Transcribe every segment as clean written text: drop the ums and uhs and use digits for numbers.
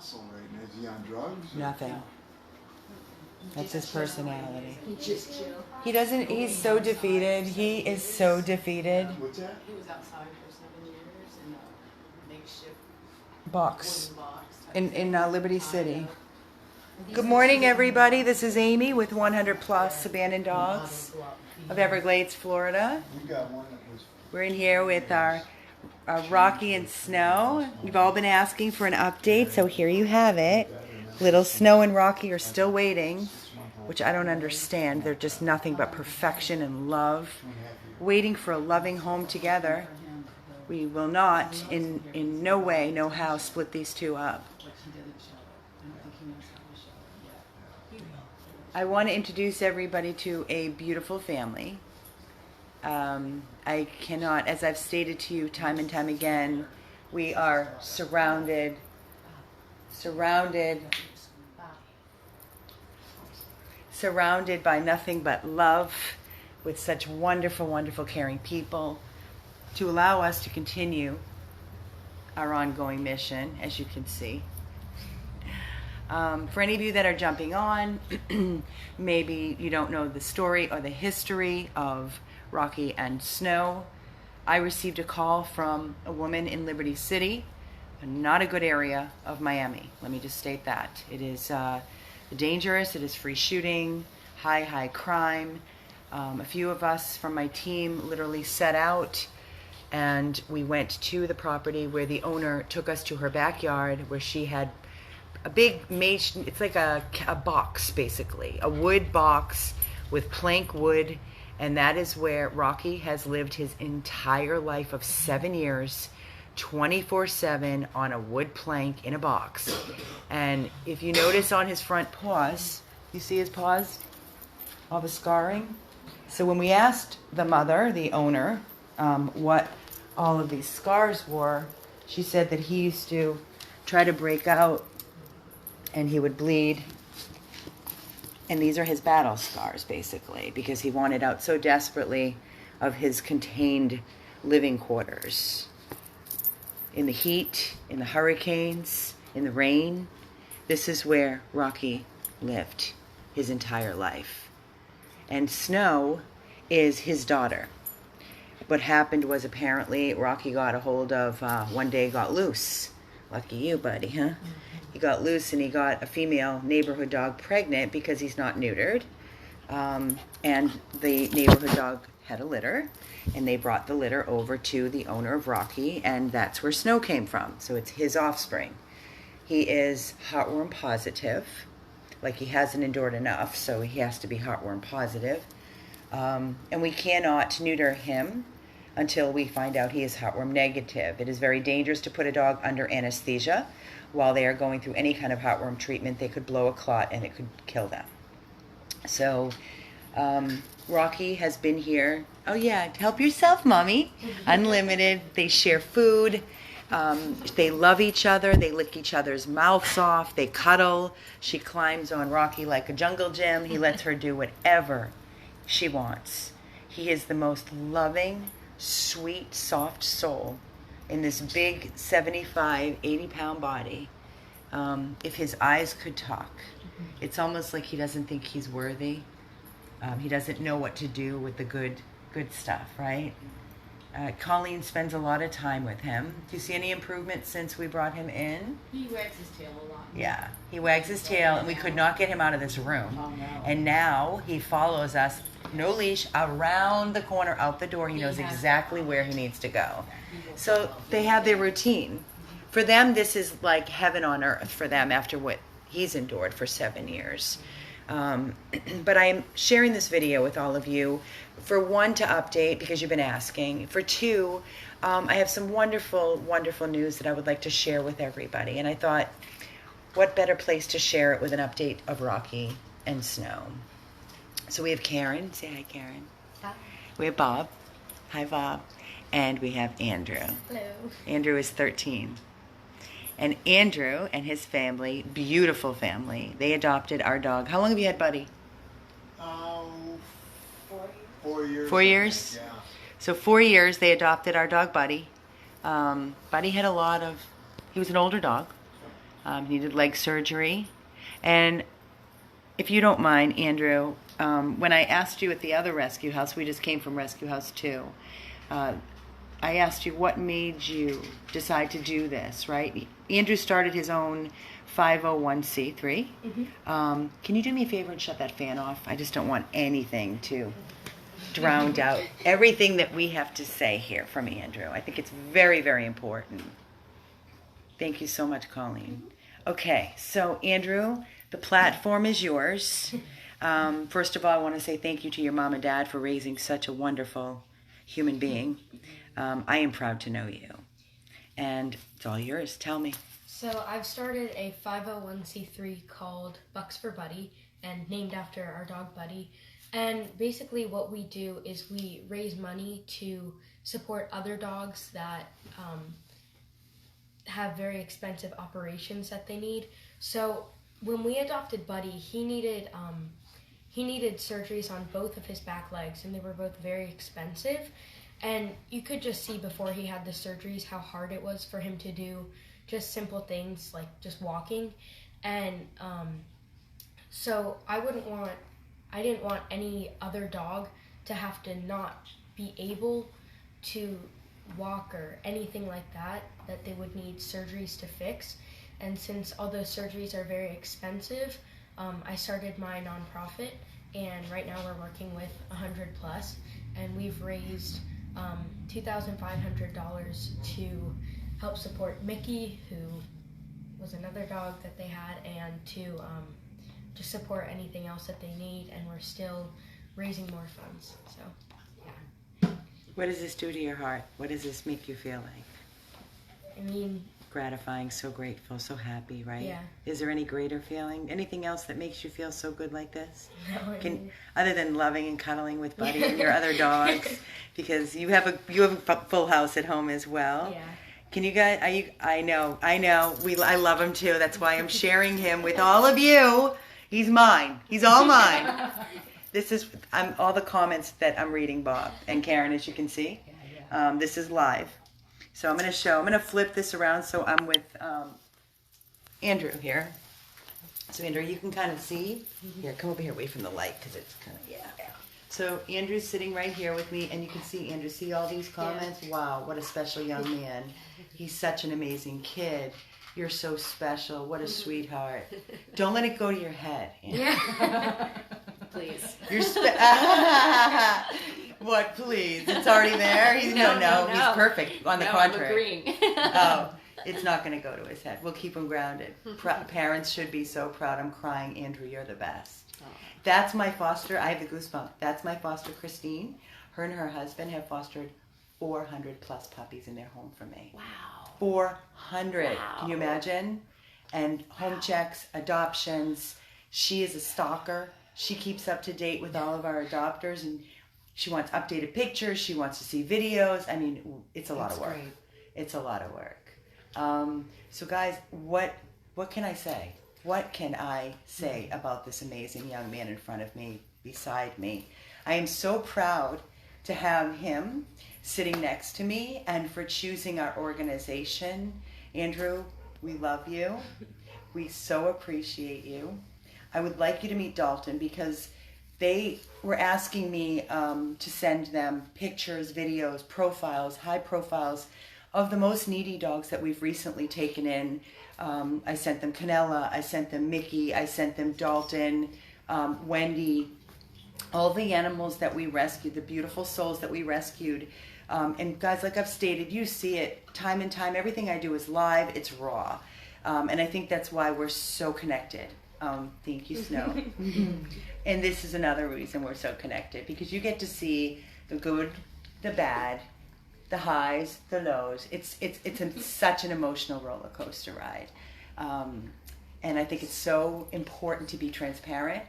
muscle right now. Is he on drugs? Nothing. That's his personality. He just chill. He doesn't, he's so defeated. He is so defeated. What's that? He was outside for 7 years in a makeshift Box. wooden box. In Liberty City. Good morning, everybody. This is Amy with 100 Plus Abandoned Dogs of Everglades, Florida. We got one that was. We're in here with our Rocky and Snow. You've all been asking for an update, so here you have it. Little Snow and Rocky are still waiting, which I don't understand. They're just nothing but perfection and love, waiting for a loving home together. We will not, in no way, no how, split these two up. I want to introduce everybody to a beautiful family. I cannot, as I've stated to you time and time again, we are surrounded by nothing but love, with such wonderful, wonderful, caring people to allow us to continue our ongoing mission, as you can see. For any of you that are jumping on, maybe you don't know the story or the history of Rocky and Snow. I received a call from a woman in Liberty City, not a good area of Miami. Let me just state that. It is dangerous, it is free shooting, high crime. A few of us from my team literally set out and we went to the property where the owner took us to her backyard, where she had a big it's like a box, basically, a wood box with plank wood, and that is where Rocky has lived his entire life of 7 years, 24/7 on a wood plank in a box. And if you notice on his front paws, you see his paws, all the scarring. So when we asked the mother, the owner, what all of these scars were, she said that he used to try to break out and he would bleed. And these are his battle scars, basically, because he wanted out so desperately of his contained living quarters. In the heat, in the hurricanes, in the rain, this is where Rocky lived his entire life. And Snow is his daughter. What happened was, apparently Rocky got a hold of, one day got loose. Lucky you, buddy, huh? He got loose and he got a female neighborhood dog pregnant because he's not neutered. And the neighborhood dog had a litter, and they brought the litter over to the owner of Rocky, and that's where Snow came from. So it's his offspring. He is heartworm positive. Like, he hasn't endured enough, so he has to be heartworm positive. And we cannot neuter him until we find out he is heartworm negative. It is very dangerous to put a dog under anesthesia while they are going through any kind of heartworm treatment. They could blow a clot and it could kill them. So Rocky has been here. Oh yeah, help yourself, mommy. Unlimited. They share food. They love each other. They lick each other's mouths off. They cuddle. She climbs on Rocky like a jungle gym. He lets her do whatever she wants. He is the most loving, sweet, soft soul in this big 75, 80-pound body. If his eyes could talk, it's almost like he doesn't think he's worthy. He doesn't know what to do with the good stuff, right? Colleen spends a lot of time with him. Do you see any improvement since we brought him in? He wags his tail a lot. Yeah, he wags his tail, and we could not get him out of this room. Oh, no. And now he follows us, no leash, around the corner, out the door. He knows exactly where he needs to go. So they have their routine. For them, this is like heaven on earth for them after what he's endured for 7 years. But I'm sharing this video with all of you, for one, to update, because you've been asking. For two, I have some wonderful, wonderful news that I would like to share with everybody. And I thought, what better place to share it with an update of Rocky and Snow? So we have Karen. Say hi, Karen. Hi. We have Bob. Hi, Bob. And we have Andrew. Hello. Andrew is 13. And Andrew and his family, beautiful family, they adopted our dog. How long have you had Buddy? 4 years. 4 years? Yeah. So 4 years they adopted our dog Buddy. Buddy had he was an older dog. needed leg surgery. And if you don't mind, Andrew, when I asked you at the other rescue house, we just came from Rescue House 2, I asked you what made you decide to do this, right? Andrew started his own 501c3. Can you do me a favor and shut that fan off? I just don't want anything to drown out everything that we have to say here from Andrew. I think it's very, very important. Thank you so much, Colleen. Okay, so Andrew, the platform is yours. First of all, I want to say thank you to your mom and dad for raising such a wonderful human being. I am proud to know you. And it's all yours. Tell me. So I've started a 501c3 called Bucks for Buddy, and named after our dog Buddy. And basically what we do is we raise money to support other dogs that have very expensive operations that they need. So when we adopted Buddy, he needed surgeries on both of his back legs, and they were both very expensive. And you could just see before he had the surgeries how hard it was for him to do just simple things like just walking. And so I didn't want any other dog to have to not be able to walk or anything like that they would need surgeries to fix. And since all those surgeries are very expensive, I started my nonprofit, and right now we're working with 100 plus, and we've raised $2,500 to help support Mickey, who was another dog that they had, and to just support anything else that they need. And we're still raising more funds. So, yeah. What does this do to your heart? What does this make you feel like? I mean, gratifying, so grateful, so happy, right? Yeah. Is there any greater feeling? Anything else that makes you feel so good like this? No, Other than loving and cuddling with Buddy and your other dogs, because you have a full house at home as well. Yeah. Can you guys? I know. I love him too. That's why I'm sharing him with all of you. He's mine. He's all mine. This is all the comments that I'm reading, Bob and Karen, as you can see. This is live. So I'm going to flip this around so I'm with Andrew here. So Andrew, you can kind of see. Here, come over here away from the light because it's kind of, yeah. So Andrew's sitting right here with me, and you can see, Andrew, see all these comments? Yeah. Wow, what a special young man. He's such an amazing kid. You're so special. What a sweetheart. Don't let it go to your head, Andrew. Yeah. Please. You're what, please? It's already there? No, he's perfect. On the contrary. I'm agreeing. It's not going to go to his head. We'll keep him grounded. Parents should be so proud. I'm crying. Andrew, you're the best. Oh. That's my foster. I have the goosebump. That's my foster, Christine. Her and her husband have fostered 400 plus puppies in their home for me. Wow. 400. Wow. Can you imagine? And home checks, adoptions. She is a stalker. She keeps up to date with all of our adopters, and she wants updated pictures. She wants to see videos. I mean, it's a lot of work. Great. It's a lot of work. So guys, what can I say? What can I say about this amazing young man in front of me, beside me? I am so proud to have him sitting next to me, and for choosing our organization. Andrew, we love you. We so appreciate you. I would like you to meet Dalton, because they were asking me to send them pictures, videos, profiles, high profiles of the most needy dogs that we've recently taken in. I sent them Canella, I sent them Mickey, I sent them Dalton, Wendy, all the animals that we rescued, the beautiful souls that we rescued. And guys, like I've stated, you see it time and time. Everything I do is live, it's raw. And I think that's why we're so connected. Thank you, Snow. And this is another reason we're so connected, because you get to see the good, the bad, the highs, the lows. It's such an emotional roller coaster ride. And I think it's so important to be transparent.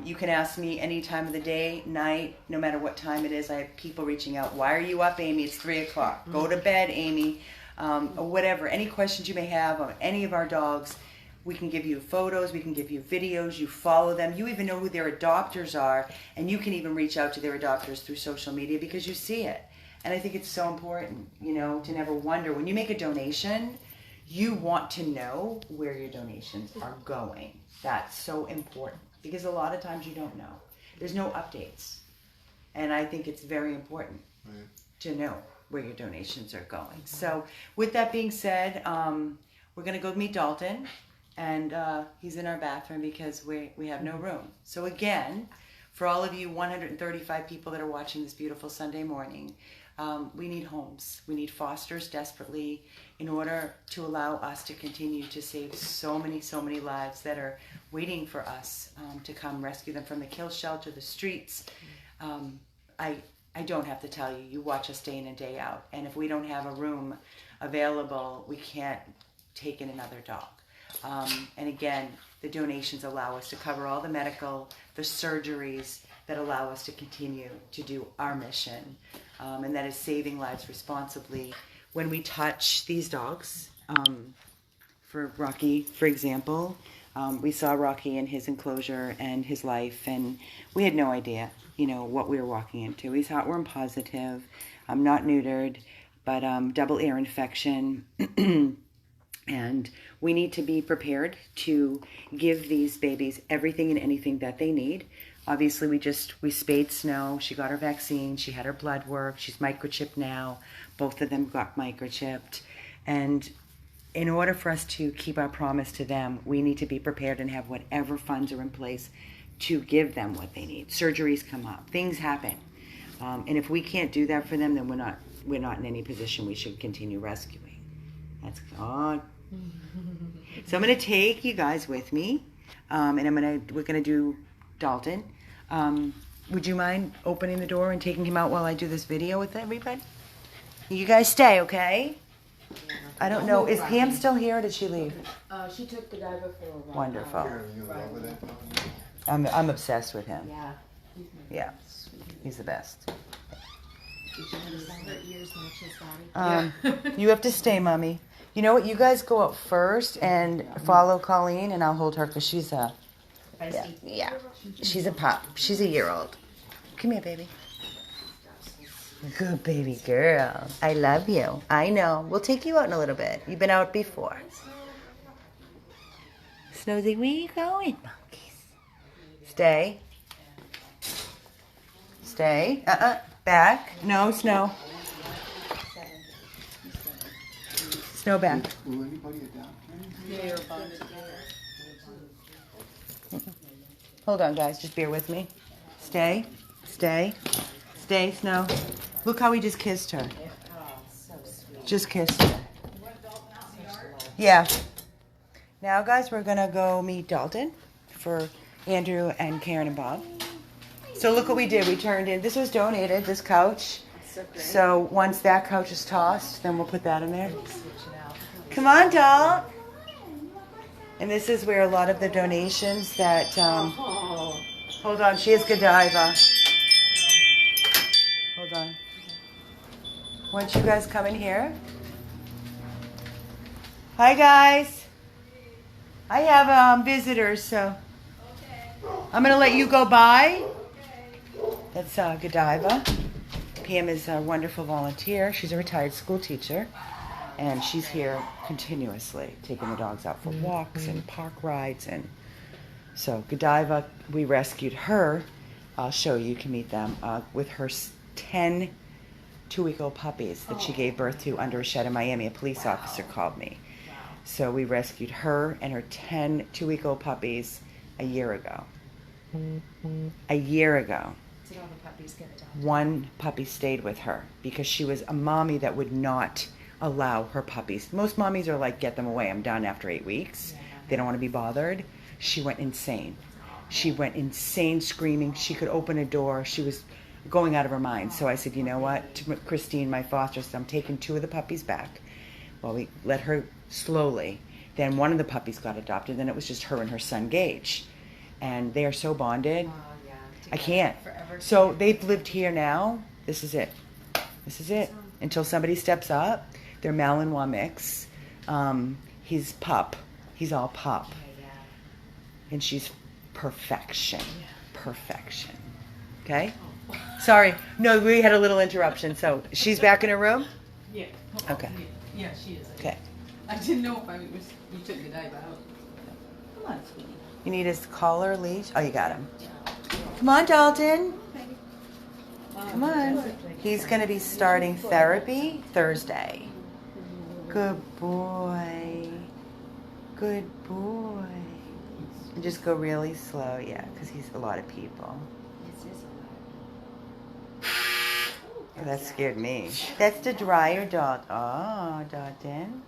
You can ask me any time of the day, night, no matter what time it is. I have people reaching out. Why are you up, Amy? It's 3 o'clock. Go to bed, Amy. Or whatever. Any questions you may have on any of our dogs, we can give you photos, we can give you videos, you follow them. You even know who their adopters are, and you can even reach out to their adopters through social media because you see it. And I think it's so important, to never wonder. When you make a donation, you want to know where your donations are going. That's so important because a lot of times you don't know. There's no updates. And I think it's very important to know where your donations are going. So with that being said, we're going to go meet Dalton. And he's in our bathroom because we have no room. So again, for all of you 135 people that are watching this beautiful Sunday morning, we need homes. We need fosters desperately in order to allow us to continue to save so many lives that are waiting for us to come rescue them from the kill shelter, the streets. I don't have to tell you, you watch us day in and day out. And if we don't have a room available, we can't take in another dog. And again, the donations allow us to cover all the medical, the surgeries that allow us to continue to do our mission. And that is saving lives responsibly. When we touch these dogs, for Rocky, for example, we saw Rocky in his enclosure and his life, and we had no idea, what we were walking into. He's heartworm positive, not neutered, but double ear infection. And we need to be prepared to give these babies everything and anything that they need. Obviously, we spayed Snow. She got her vaccine. She had her blood work. She's microchipped now. Both of them got microchipped. And in order for us to keep our promise to them, we need to be prepared and have whatever funds are in place to give them what they need. Surgeries come up. Things happen. And if we can't do that for them, then we're not in any position we should continue rescuing. That's God. So I'm going to take you guys with me, and we're going to do Dalton. Would you mind opening the door and taking him out while I do this video with everybody? You guys stay, okay? I don't know. Is Pam still here or did she leave? She took the diver for a while. Wonderful. Karen, you in love with that dog? I'm obsessed with him. Yeah. Yeah, he's the best. Did you notice her ears match his body? You have to stay, Mommy. You know what? You guys go up first and follow Colleen, and I'll hold her because she's yeah, she's a pup. She's a year old. Come here, baby. Good baby girl. I love you. I know. We'll take you out in a little bit. You've been out before. Snowy, where you going, monkeys? Stay. Stay. Back. No, Snow. Snow back. Will anybody adopt him? Hold on, guys. Just bear with me. Stay. Stay. Stay, Snow. Look how he just kissed her. Just kissed her. Yeah. Now, guys, we're going to go meet Dalton for Andrew and Karen and Bob. So look what we did. We turned in. This was donated, this couch. So once that couch is tossed, then we'll put that in there. Come on, Dalt. And this is where a lot of the donations that... hold on. She is Godiva. Hold on. Why don't you guys come in here? Hi, guys. I have visitors, so I'm going to let you go by. That's Godiva. Pam is a wonderful volunteer. She's a retired school teacher, and she's here continuously, taking the dogs out for walks and park rides. And so Godiva, we rescued her. I'll show you. You can meet them with her 10 two-week-old puppies that she gave birth to under a shed in Miami. A police officer called me. So we rescued her and her 10 two-week-old puppies a year ago. A year ago. Did all the puppies get adopted? One puppy stayed with her because she was a mommy that would not allow her puppies. Most mommies are like, get them away. I'm done after 8 weeks. They don't want to be bothered. She went insane. She went insane screaming. She could open a door. She was going out of her mind. So I said, you know what? To Christine, my foster, said, I'm taking 2 of the puppies back. Well, we let her slowly. Then one of the puppies got adopted. Then it was just her and her son, Gage. And they are so bonded. I can't. So they've lived here now. This is it. This is it. Until somebody steps up. They're Malinois mix. He's pup. He's all pup. And she's perfection. Perfection. Okay? Sorry. No, we had a little interruption. So she's back in her room? Yeah. Okay. Yeah, she is. Okay. I didn't know if you took the dive out. Come on, sweetie. You need his collar, leash? Oh, you got him. Come on, Dalton. Come on. He's going to be starting therapy Thursday. Good boy. Good boy. And just go really slow, yeah, because he's a lot of people. Oh, that scared me. That's the dryer dog. Oh, Dalton.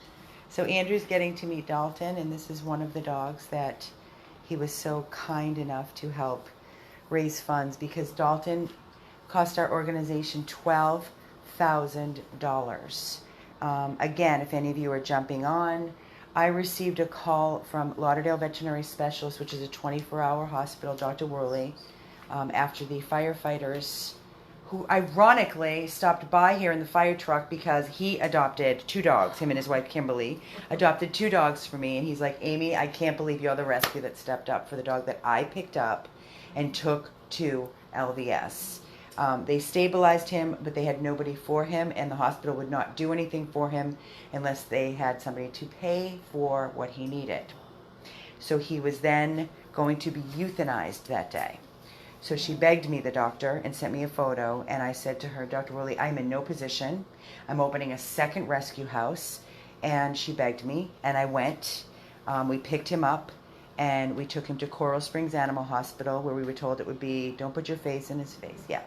So Andrew's getting to meet Dalton, and this is one of the dogs that he was so kind enough to help raise funds, because Dalton cost our organization $12,000. Again, if any of you are jumping on, I received a call from Lauderdale Veterinary Specialist, which is a 24-hour hospital, Dr. Worley, after the firefighters, who ironically stopped by here in the fire truck because he adopted 2 dogs. Him and his wife Kimberly adopted 2 dogs for me, and he's like, Amy, I can't believe you're the rescue that stepped up for the dog that I picked up and took to LVS. They stabilized him, but they had nobody for him, and the hospital would not do anything for him unless they had somebody to pay for what he needed. So he was then going to be euthanized that day. So she begged me, the doctor, and sent me a photo, and I said to her, Dr. Worley, I'm in no position. I'm opening a second rescue house, and she begged me, and I went. We picked him up, and we took him to Coral Springs Animal Hospital, where we were told it would be, don't put your face in his face. Yeah,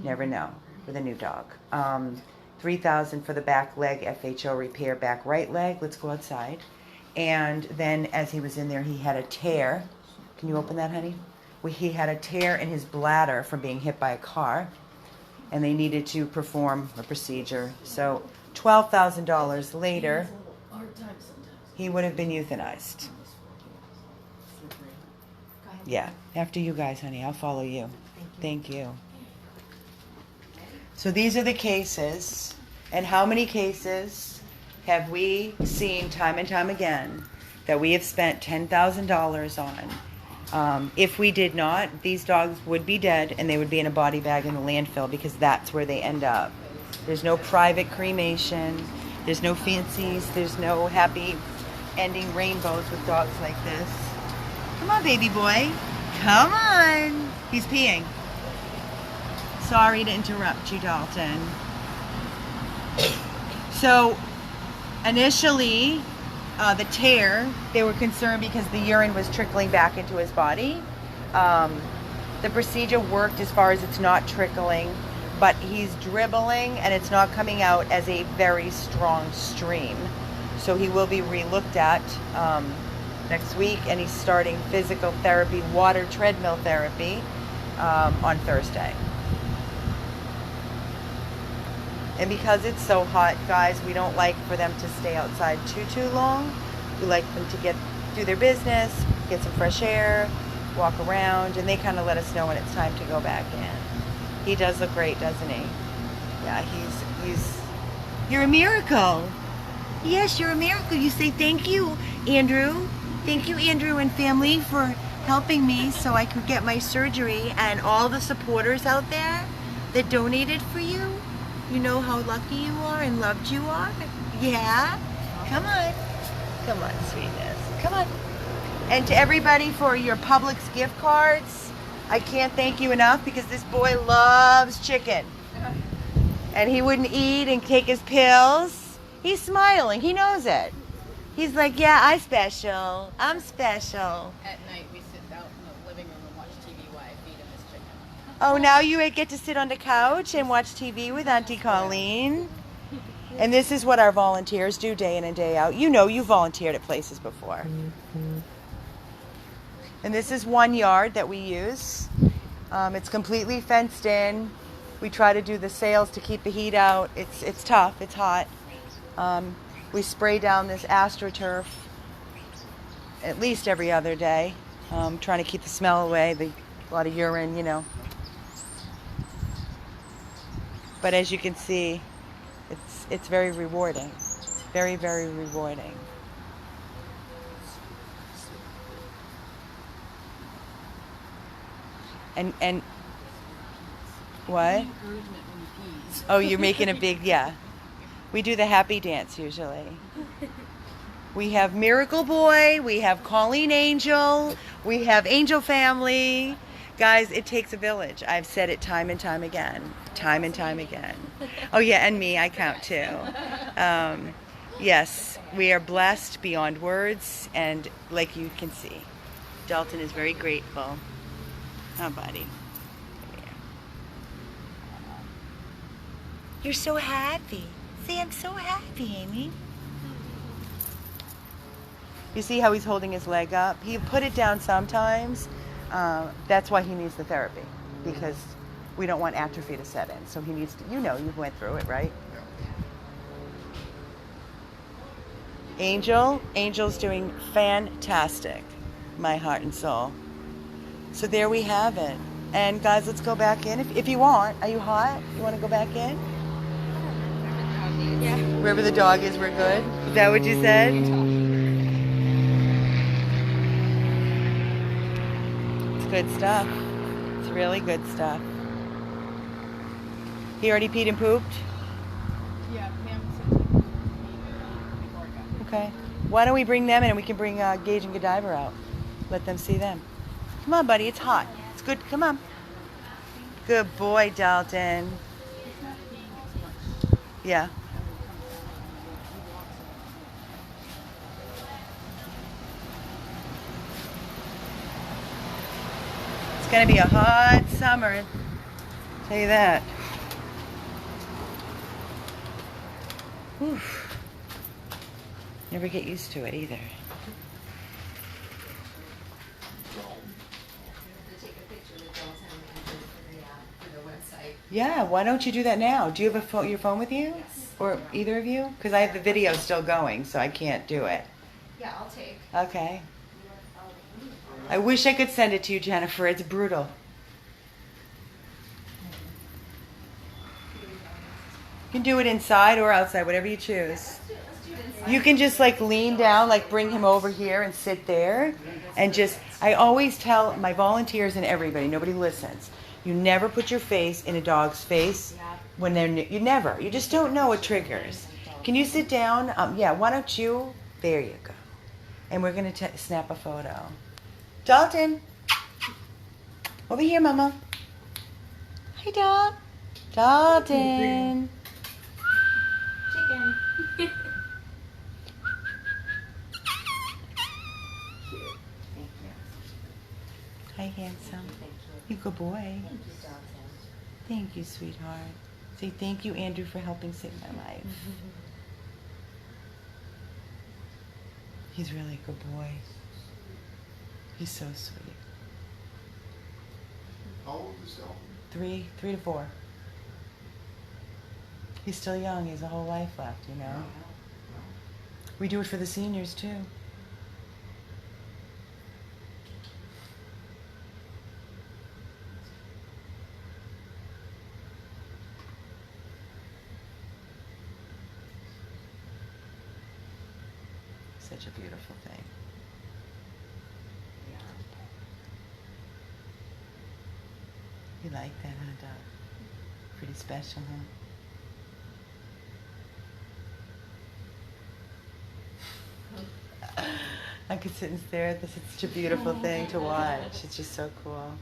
never know, with a new dog. $3,000 for the back leg, FHO repair, back right leg. Let's go outside. And then as he was in there, he had a tear. Can you open that, honey? He had a tear in his bladder from being hit by a car, and they needed to perform a procedure. So $12,000 later, he would have been euthanized. Yeah, after you guys, honey. I'll follow you. Thank you. So these are the cases, and how many cases have we seen time and time again that we have spent $10,000 on? If we did not, these dogs would be dead, and they would be in a body bag in the landfill, because that's where they end up. There's no private cremation. There's no fancies. There's no happy ending rainbows with dogs like this. Come on, baby boy. Come on. He's peeing. Sorry to interrupt you, Dalton. So, initially, the tear, they were concerned because the urine was trickling back into his body. The procedure worked as far as it's not trickling, but he's dribbling and it's not coming out as a very strong stream. So he will be re-looked at next week, and he's starting physical therapy, water treadmill therapy, on Thursday. And because it's so hot, guys, we don't like for them to stay outside too long. We like them to do their business, get some fresh air, walk around, and they kind of let us know when it's time to go back in. He does look great, doesn't he? Yeah, you're a miracle. Yes, you're a miracle. You say thank you, Andrew. Thank you, Andrew and family, for helping me so I could get my surgery, and all the supporters out there that donated for you. You know how lucky you are and loved you are? Yeah? Come on. Come on, sweetness. Come on. And to everybody for your Publix gift cards, I can't thank you enough, because this boy loves chicken. And he wouldn't eat and take his pills. He's smiling. He knows it. He's like, yeah, I'm special. I'm special. At night, we sit out in the living room and watch TV while I feed him his chicken. Oh, now you get to sit on the couch and watch TV with Auntie Colleen. And this is what our volunteers do day in and day out. You know, you volunteered at places before. And this is one yard that we use. It's completely fenced in. We try to do the sails to keep the heat out. It's tough. It's hot. We spray down this AstroTurf at least every other day, trying to keep the smell away, a lot of urine, you know. But as you can see, it's very rewarding. Very, very rewarding. And what? Oh, you're making a big, yeah. We do the happy dance usually. We have Miracle Boy, we have Colleen Angel, we have Angel Family. Guys, it takes a village. I've said it time and time again. Time and time again. Oh yeah, and me, I count too. Yes, we are blessed beyond words, and like you can see, Dalton is very grateful. Oh, buddy. You're so happy. See, I'm so happy, Amy. You see how he's holding his leg up? He put it down sometimes. That's why he needs the therapy, because we don't want atrophy to set in. So he needs to, you went through it, right? Angel's doing fantastic, my heart and soul. So there we have it. And guys, let's go back in. If you want, are you hot? You want to go back in? Yeah. Wherever the dog is, we're good. Is that what you said? It's good stuff. It's really good stuff. He already peed and pooped? Yeah, Pam said she before I got Okay. Why don't we bring them in and we can bring Gage and Godiva out. Let them see them. Come on, buddy. It's hot. It's good. Come on. Good boy, Dalton. Yeah. It's going to be a hot summer. I'll tell you that. Whew. Never get used to it either. Yeah, why don't you do that now? Do you have your phone with you? Yes. Or either of you? Because I have the video still going, so I can't do it. Yeah, I'll take. Okay. I wish I could send it to you, Jennifer. It's brutal. You can do it inside or outside, whatever you choose. You can just like lean down, like bring him over here and sit there. And just, I always tell my volunteers and everybody, nobody listens. You never put your face in a dog's face when they're new. You never. You just don't know what triggers. Can you sit down? Yeah, why don't you? There you go. And we're going to snap a photo. Dalton. Over here, Mama. Hi, Dal. Dalton. Chicken. Hi, handsome. You good boy. Thank you, sweetheart. Say thank you, Andrew, for helping save my life. He's really a good boy. He's so sweet. How old is Dalton? 3 to 4. He's still young. He has a whole life left, you know. We do it for the seniors, too. Such a beautiful thing. You like that, huh, Doc? Pretty special, huh? I could sit and stare at this. It's such a beautiful thing to watch. It's just so cool.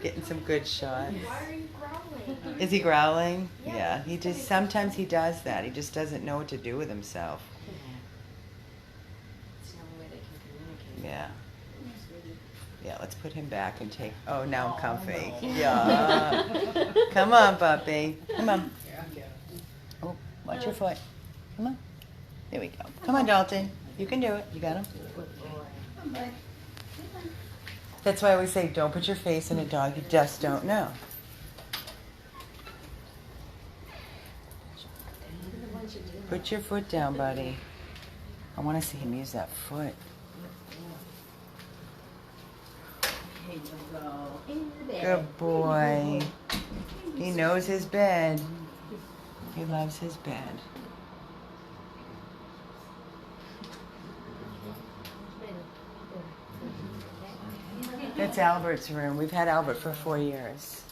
Getting some good shots. Why are you growling? Is he growling? Yeah, he just, sometimes he does that. He just doesn't know what to do with himself. It's the only way they can communicate. Yeah. Yeah, let's put him back and take, oh, now I'm comfy. Yeah. Come on, puppy. Come on. Oh, watch your foot. Come on. There we go. Come on, Dalton. You can do it. You got him. That's why I always say, don't put your face in a dog you just don't know. Put your foot down, buddy. I want to see him use that foot. Good boy. He knows his bed. He loves his bed. That's Albert's room. We've had Albert for 4 years.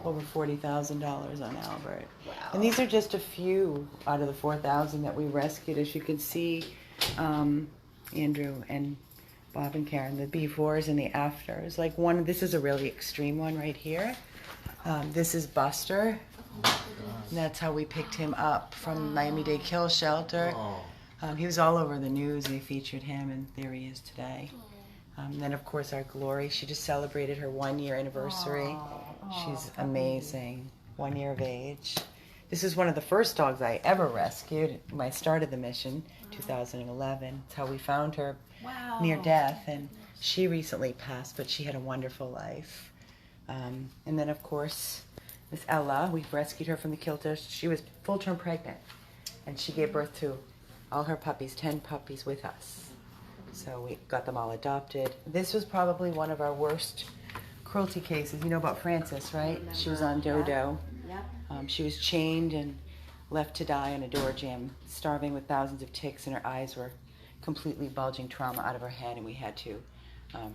Over $40,000 on Albert. Wow. And these are just a few out of the 4,000 that we rescued. As you can see, Andrew and Bob and Karen, the befores and the afters. Like one, this is a really extreme one right here. This is Buster. And that's how we picked him up from Miami-Dade Kill Shelter. He was all over the news. They featured him, and there he is today. Then, of course, our Glory. She just celebrated her 1-year anniversary. She's amazing. 1 year of age. This is one of the first dogs I ever rescued when I started the mission, 2011. It's how we found her near death, and she recently passed, but she had a wonderful life. And then, of course, Miss Ella, we've rescued her from the kilter. She was full-term pregnant, and she gave birth to all her puppies, 10 puppies with us. So we got them all adopted. This was probably one of our worst cruelty cases. You know about Frances, right? She was on Dodo. Yep. She was chained and left to die on a door jamb, starving with thousands of ticks, and her eyes were completely bulging trauma out of her head, and we had to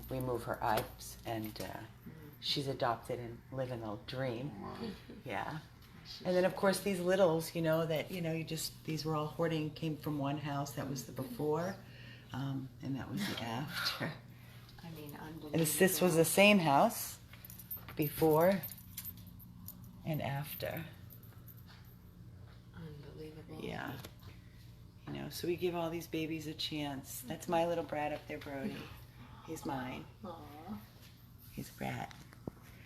remove her eyes, and she's adopted and living a dream. Yeah. And then, of course, these littles, these were all hoarding, came from one house. That was the before, and that was the after. I mean, unbelievable. And this was the same house, before and after. Unbelievable. Yeah. So we give all these babies a chance. That's my little brat up there, Brody. He's mine. Aw. He's a brat.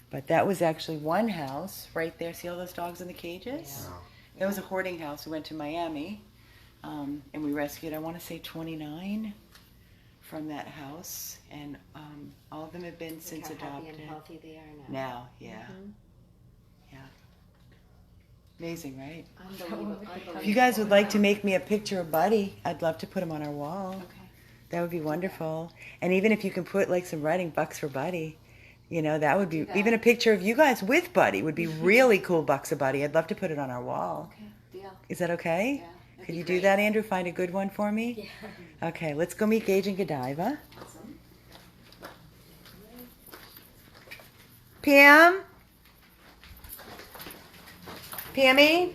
But that was actually one house right there. See all those dogs in the cages? Yeah. That was a hoarding house. We went to Miami, and we rescued, I want to say, 29 from that house. And all of them have been since Look how happy adopted. and healthy they are now. Now, yeah. Mhm. Yeah. Amazing, right? Unbelievable. If you guys would like to make me a picture of Buddy, I'd love to put him on our wall. Okay. That would be wonderful. And even if you can put like some writing, Bucks for Buddy, that would be, even a picture of you guys with Buddy would be really cool, Bucks of Buddy. I'd love to put it on our wall. Okay, deal. Is that okay? Yeah. that'd Could be you great. do that, Andrew? Find a good one for me? Yeah. Okay, let's go meet Gage and Godiva. Awesome. Pam? Pammy?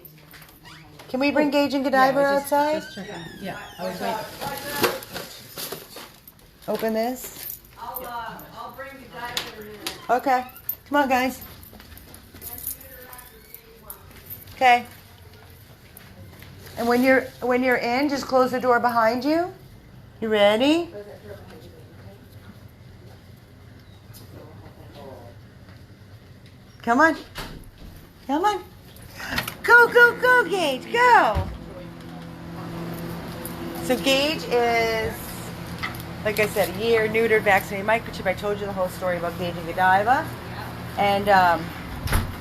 Can we bring Gage and Godiva outside? Just checking. Yeah, I was waiting. Open this. I'll bring you guys in a minute. Okay. Come on, guys. Okay. And when you're in, just close the door behind you. You ready? Come on. Come on. Go, go, go, Gage. Go. So Gage is, like I said, a year, neutered, vaccinated, microchip. I told you the whole story about Gage and Godiva. And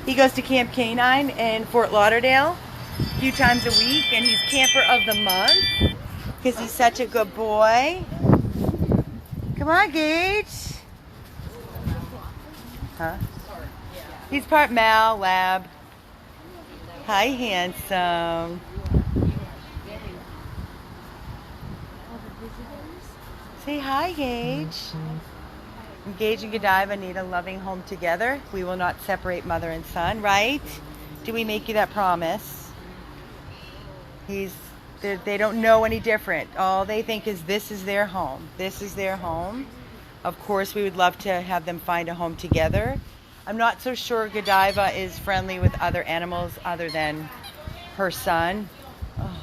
he goes to Camp Canine in Fort Lauderdale a few times a week, and he's camper of the month because he's such a good boy. Come on, Gage. Huh? He's part Mal, Lab. Hi, handsome. Say hi, Gage. Gage and Godiva need a loving home together. We will not separate mother and son, right? Do we make you that promise? They don't know any different. All they think is this is their home. This is their home. Of course, we would love to have them find a home together. I'm not so sure Godiva is friendly with other animals other than her son. Oh.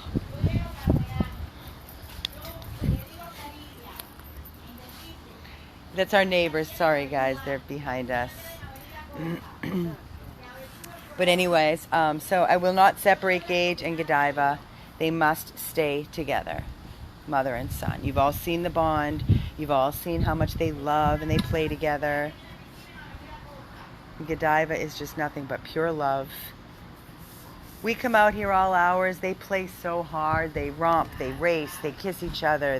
That's our neighbors. Sorry, guys. They're behind us. But anyways, so I will not separate Gage and Godiva. They must stay together, mother and son. You've all seen the bond. You've all seen how much they love and they play together. Godiva is just nothing but pure love. We come out here all hours. They play so hard. They romp. They race. They kiss each other.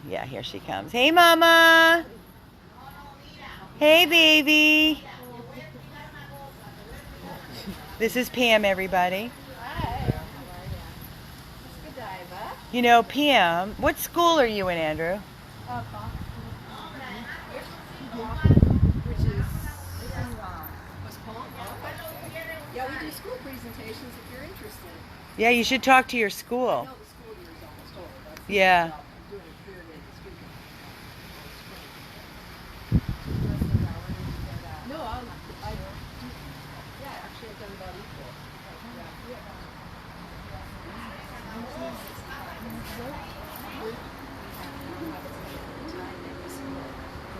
Yeah, here she comes. Hey, Mama. Hey, baby. This is Pam, everybody. Godiva. Pam, what school are you in, Andrew? Yeah, we do school presentations if you're interested. Yeah, you should talk to your I school. know the school year is almost over. That's the Yeah. job. I'm doing a career day this weekend. No, yeah, actually I've done about equal.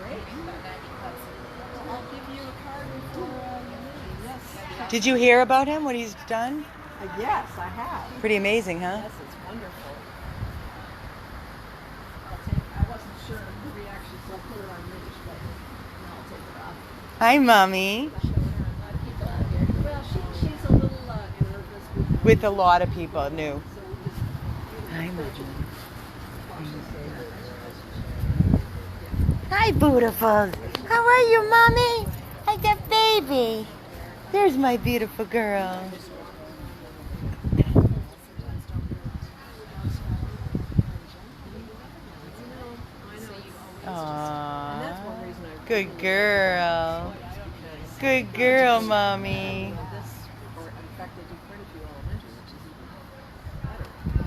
Great. I'll give you a card before you leave. Yes. Did you hear about him, what he's done? Yes, I have. Pretty amazing, huh? Yes, it's wonderful. I wasn't sure of the reaction, so I put it on British, but now I'll take it off. Hi, Mommy. I'll show her a lot of people out here. Well, she's a little nervous With a lot of people new. so we just Hi, Mommy. watch this. Hi, beautiful. How are you, Mommy? I got baby. There's my beautiful girl. Aww. Good girl. Good girl, Mommy. This, or in fact, they do quite a few elementary, which is even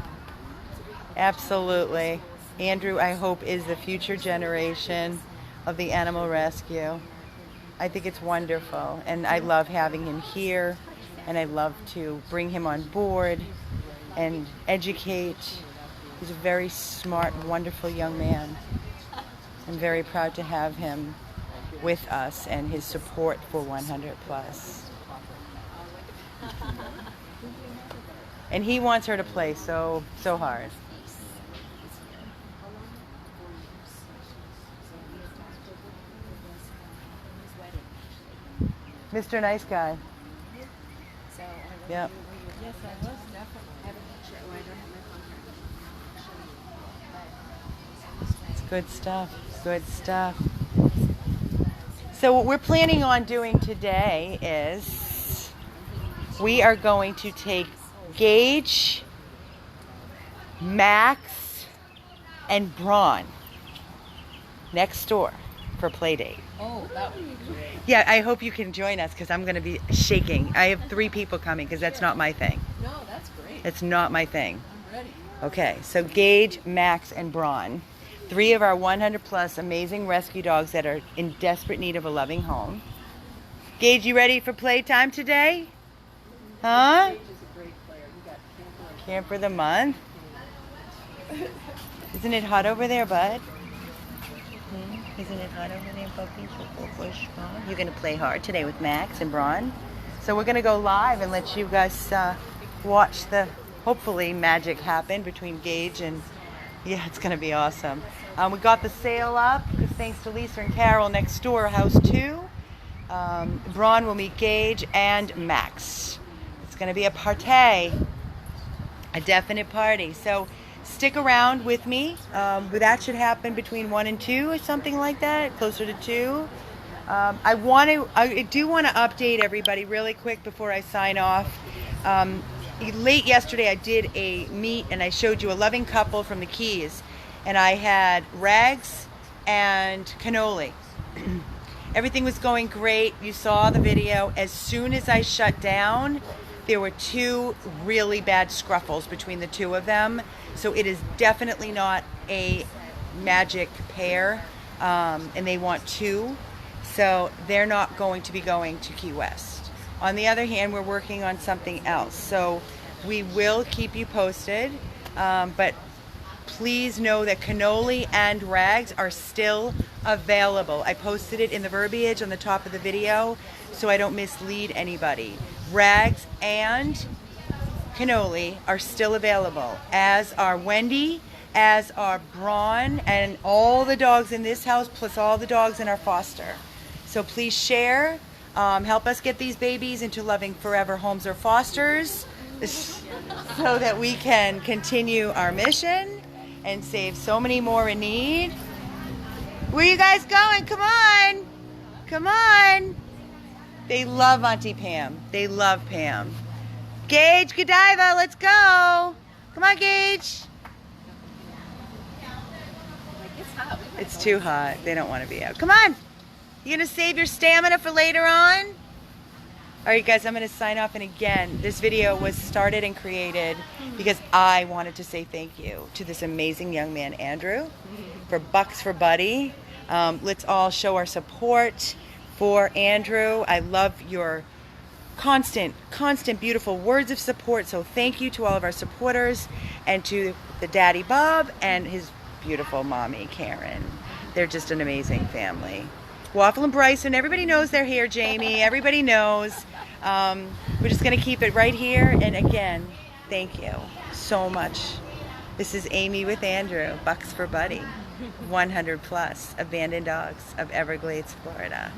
better. Absolutely. Andrew, I hope, is the future generation of the animal rescue. I think it's wonderful, and I love having him here, and I love to bring him on board and educate. He's a very smart, wonderful young man. I'm very proud to have him with us and his support for 100 Plus. And he wants her to play so hard. Mr. Nice Guy. Yep. Yes, I was definitely. I have a picture. Oh, I don't have my contact. It's good stuff. Good stuff. So what we're planning on doing today is we are going to take Gage, Max, and Braun next door for play date. Oh, that would be great. Yeah, I hope you can join us because I'm going to be shaking. I have 3 people coming because that's not my thing. No, that's great. It's not my thing. I'm ready. Okay, so Gage, Max, and Braun. 3 of our 100 plus amazing rescue dogs that are in desperate need of a loving home. Gage, you ready for playtime today? Huh? Gage is a great player. You got Camper. Camp for the month. Isn't it hot over there, bud? Isn't it hot over there, puppy? You're going to play hard today with Max and Braun. So we're going to go live and let you guys watch the, hopefully, magic happen between Gage and, yeah, it's going to be awesome. We got the sale up because thanks to Lisa and Carol next door, house 2. Braun will meet Gage and Max. It's going to be a party, a definite party. So stick around with me. That should happen between 1 and 2 or something like that, closer to 2. I do want to update everybody really quick before I sign off. Late yesterday I did a meet and I showed you a loving couple from the Keys, and I had Rags and Cannoli. Everything was going great. You saw the video. As soon as I shut down, there were 2 really bad scruffles between the 2 of them. So it is definitely not a magic pair, and they want 2. So they're not going to be going to Key West. On the other hand, we're working on something else. So we will keep you posted, but please know that Cannoli and Rags are still available. I posted it in the verbiage on the top of the video so I don't mislead anybody. Rags and Cannoli are still available, as are Wendy, as are Braun, and all the dogs in this house, plus all the dogs in our foster. So please share, help us get these babies into loving forever homes or fosters so that we can continue our mission and save so many more in need. Where you guys going? Come on. Come on. They love Auntie Pam. They love Pam. Gage, Godiva, let's go. Come on, Gage. It's too hot. They don't want to be out. Come on. You gonna save your stamina for later on? All right, guys, I'm going to sign off. And again, this video was started and created because I wanted to say thank you to this amazing young man, Andrew, for Bucks for Buddy. Let's all show our support for Andrew. I love your constant, beautiful words of support. So thank you to all of our supporters and to the daddy, Bob, and his beautiful mommy, Karen. They're just an amazing family. Waffle and Bryson, everybody knows they're here, Jamie. Everybody knows. We're just going to keep it right here. And again, thank you so much. This is Amy with Andrew, Bucks for Buddy, 100 plus abandoned dogs of Everglades, Florida.